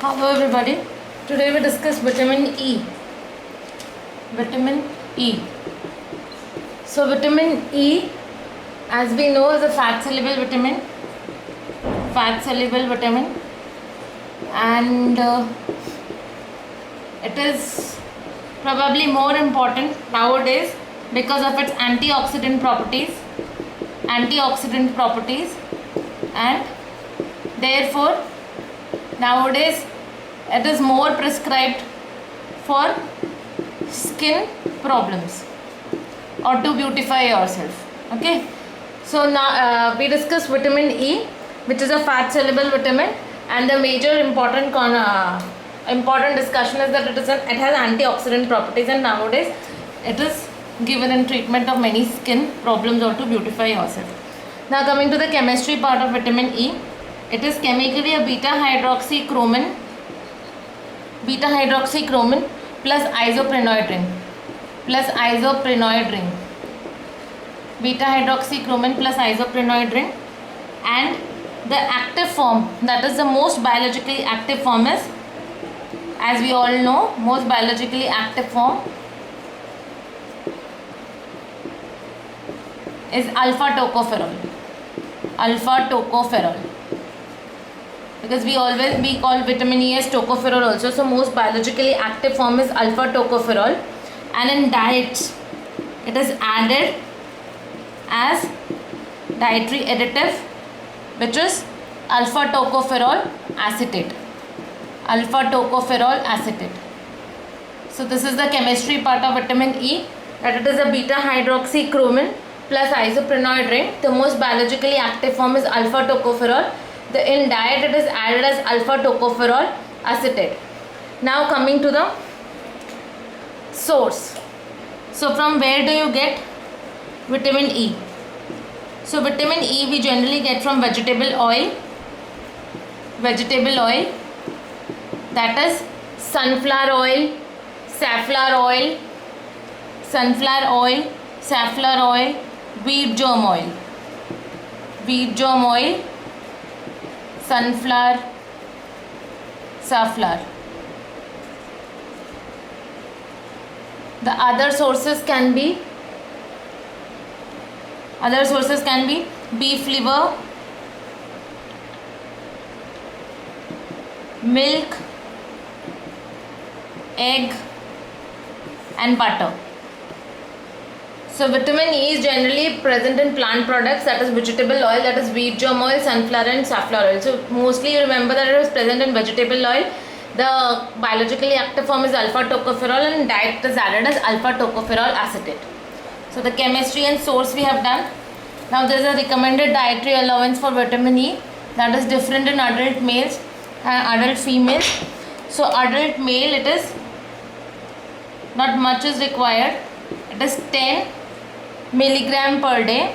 Hello everybody. Today we discuss vitamin E. Vitamin E. So vitamin E, as we know, is a fat soluble vitamin. Fat soluble vitamin, and it is probably more important nowadays because of its antioxidant properties. And therefore nowadays it is more prescribed for skin problems or to beautify yourself. Okay, so now we discussed vitamin E, which is a fat soluble vitamin, and the major important discussion is that it has antioxidant properties, and nowadays it is given in treatment of many skin problems or to beautify yourself. Now coming to the chemistry part of vitamin E, it is chemically a beta hydroxychromin plus isoprenoid ring. Beta hydroxychromin plus isoprenoid ring, and the active form, that is the most biologically active form, is, as we all know, most biologically active form is alpha tocopherol, because we call vitamin E as tocopherol also. So most biologically active form is alpha tocopherol, and in diets it is added as dietary additive, which is alpha tocopherol acetate. So this is the chemistry part of vitamin E, that it is a beta hydroxychromin plus isoprenoid ring. The most biologically active form is alpha tocopherol. In diet it is added as alpha tocopherol acetate. Now coming to the source. So from where do you get vitamin E? So vitamin E we generally get from vegetable oil, that is sunflower oil, safflower oil, wheat germ oil, sunflower, safflower. The other sources can be beef liver, milk, egg and butter. So vitamin E is generally present in plant products, that is vegetable oil, that is wheat germ oil, sunflower and safflower oil. So mostly remember that it is present in vegetable oil. The biologically active form is alpha tocopherol, and in diet it is added as alpha tocopherol acetate. So the chemistry and source we have done. Now there is a recommended dietary allowance for vitamin E, that is different in adult males and adult females. So adult male, it is not much is required. It is 10 milligram per day,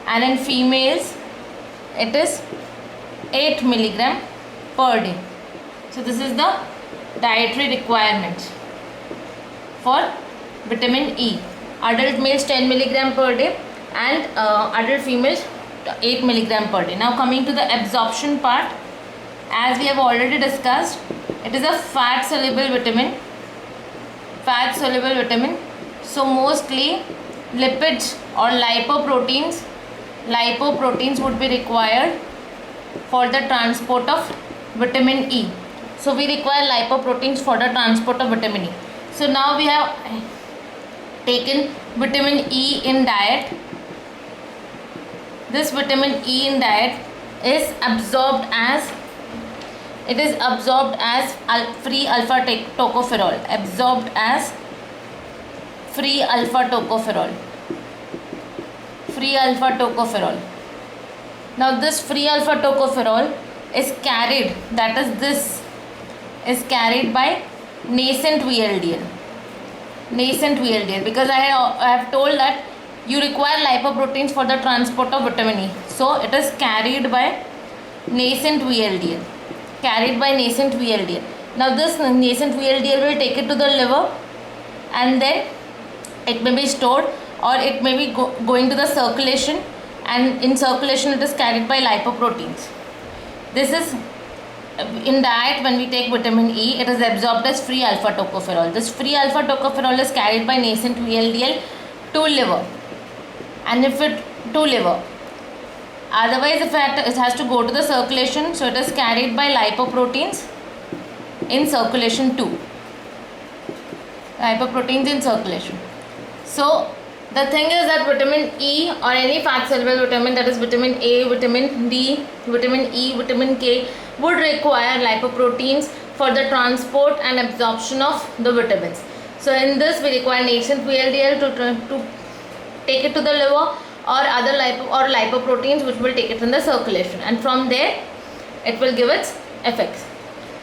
and in females it is 8 milligram per day. So this is the dietary requirements for vitamin E. Adult males 10 milligram per day, and adult females 8 milligram per day. Now coming to the absorption part, as we have already discussed, it is a fat soluble vitamin. So mostly lipids or lipoproteins would be required for the transport of vitamin E. So we require lipoproteins for the transport of vitamin E. So now we have taken vitamin E in diet. This vitamin E in diet is absorbed as free alpha tocopherol. Now this free alpha tocopherol is carried, by nascent VLDL, because I have told that you require lipoproteins for the transport of vitamin E. So it is carried by nascent VLDL. Now this nascent VLDL will take it to the liver, and then it may be stored, or it may be going to the circulation, and in circulation it is carried by lipoproteins. This is in diet, when we take vitamin E, it is absorbed as free alpha tocopherol. This free alpha tocopherol is carried by nascent VLDL to liver, and if it to liver. Otherwise, if it has to go to the circulation, so it is carried by lipoproteins in circulation too. Lipoproteins in circulation. So the thing is that vitamin E or any fat soluble vitamin, that is vitamin A, vitamin D, vitamin E, vitamin K, would require lipoproteins for the transport and absorption of the vitamins. So in this we require nascent VLDL to take it to the liver, or other lipoproteins which will take it in the circulation, and from there it will give its effects.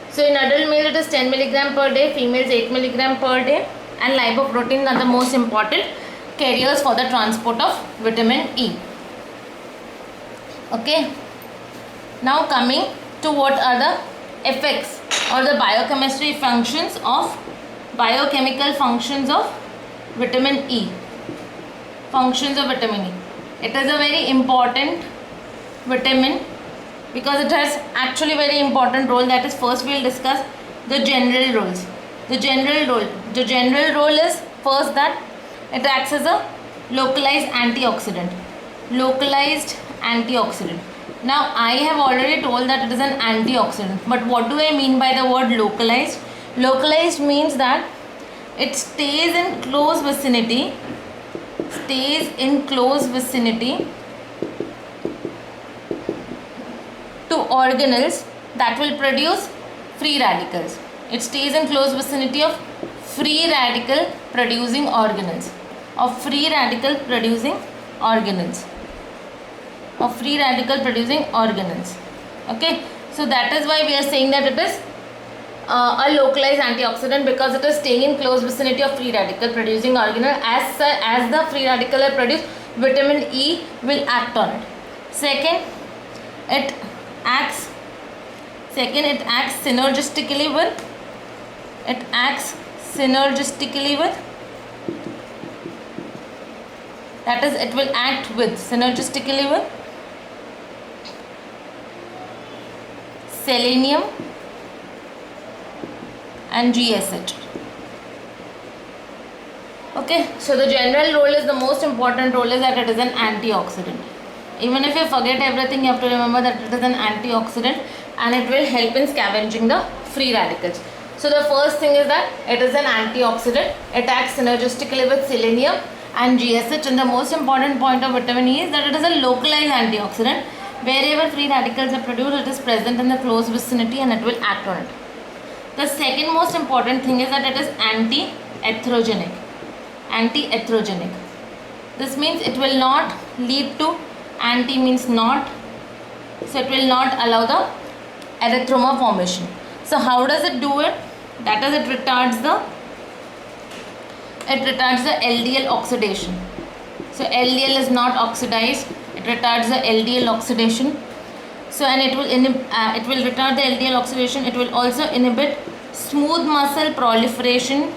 So in adult male it is 10 mg per day, females 8 mg per day, and lipoproteins are the most important carriers for the transport of vitamin E. Okay, now coming to what are the effects or the biochemistry functions of biochemical functions of vitamin E. Functions of vitamin E. It is a very important vitamin because it has actually very important role. That is, first we will discuss the general roles. The general role is first that it acts as a localized antioxidant. Localized antioxidant. Now I have already told that it is an antioxidant, but what do I mean by the word localized? Localized means that it stays in close vicinity to organelles that will produce free radicals. It stays in close vicinity of free radical producing organelles. Okay, so that is why we are saying that it is a localized antioxidant, because it is staying in close vicinity of free radical producing organelle. As the free radical are produced, vitamin E will act on it. Second, it acts synergistically with that is, it will act synergistically with selenium and GSH. Okay, so the general role is, the most important role is that it is an antioxidant. Even if you forget everything, you have to remember that it is an antioxidant and it will help in scavenging the free radicals. So the first thing is that it is an antioxidant. It acts synergistically with selenium and GSH, and the most important point of vitamin E is that it is a localized antioxidant. Wherever free radicals are produced, it is present in the close vicinity and it will act on it. The second most important thing is that it is anti-atherogenic. This means it will not lead to, anti means not, so it will not allow the erythroma formation. So how does it do it? That is, it retards the LDL oxidation. So LDL is not oxidized, it retards the LDL oxidation. So, and it will retard the LDL oxidation. It will also inhibit smooth muscle proliferation,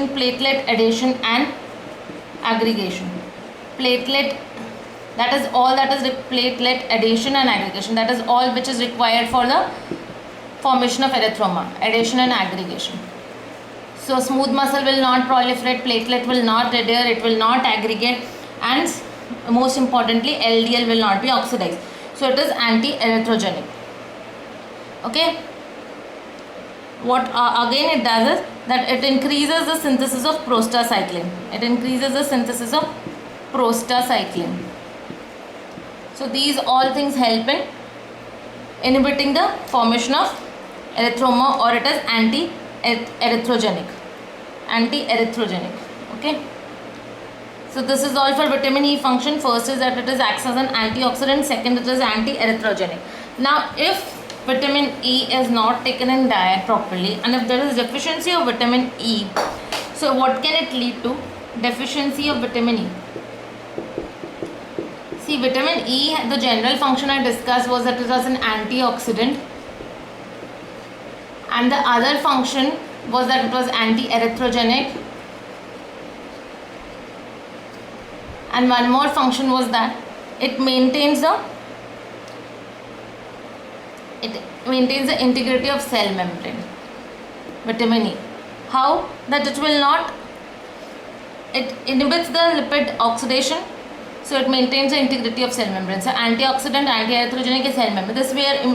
platelet adhesion and aggregation. That is all that is platelet adhesion and aggregation. That is all which is required for the formation of erythroma, adhesion and aggregation. So smooth muscle will not proliferate, platelet will not adhere, it will not aggregate, and most importantly LDL will not be oxidized. So it is anti-erythrogenic. Okay. What again it does is that it increases the synthesis of prostacyclin. So these all things help in inhibiting the formation of erythroma, or it is anti-erythrogenic. Okay. So this is all for vitamin E function. First is that it is acts as an antioxidant. Second, it is anti-erythrogenic. Now, if vitamin E is not taken in diet properly, and if there is deficiency of vitamin E, so what can it lead to? Deficiency of vitamin E. See, vitamin E, the general function I discussed was that it was an antioxidant, and the other function was that it was anti-erythrogenic, And one more function was that it maintains the integrity of cell membrane. Vitamin E. How? That it will not, it inhibits the lipid oxidation, so it maintains the integrity of cell membrane. So antioxidant, anti-atherogenic cell membrane.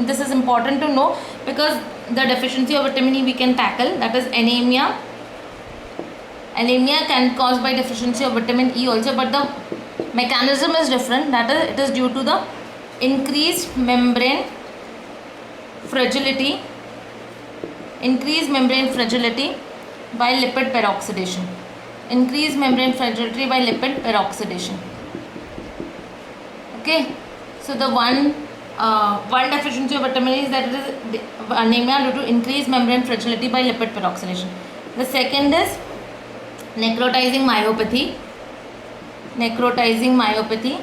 This is important to know, because the deficiency of vitamin E we can tackle, that is anemia. Anemia can be caused by deficiency of vitamin E also, but the mechanism is different. That is, it is due to the increased membrane fragility by lipid peroxidation. Increased membrane fragility by lipid peroxidation. Okay, so the one deficiency of vitamin E is that it is anemia due to increased membrane fragility by lipid peroxidation. The second is necrotizing myopathy. Necrotizing myopathy,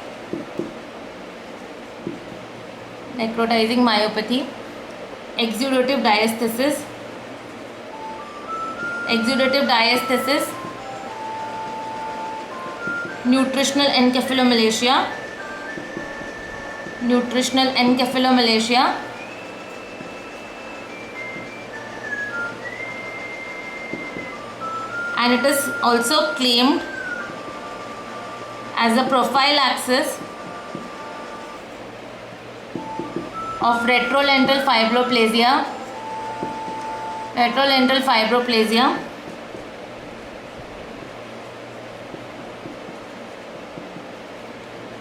exudative diastasis, nutritional encephalomalacia, and it is also claimed as a prophylaxis of retrolental fibroplasia,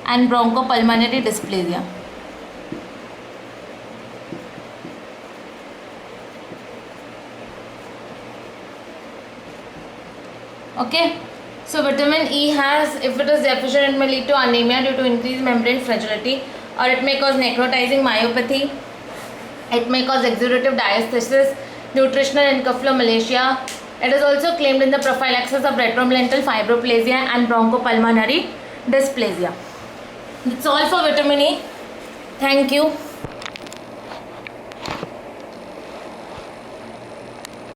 and bronchopulmonary dysplasia. Okay, so vitamin E has, if it is deficient, it may lead to anemia due to increased membrane fragility, or it may cause necrotizing myopathy, it may cause exudative diastasis, nutritional encephalomalacia. It is also claimed in the prophylaxis of retrolental fibroplasia and bronchopulmonary dysplasia. That's all for vitamin E. Thank you.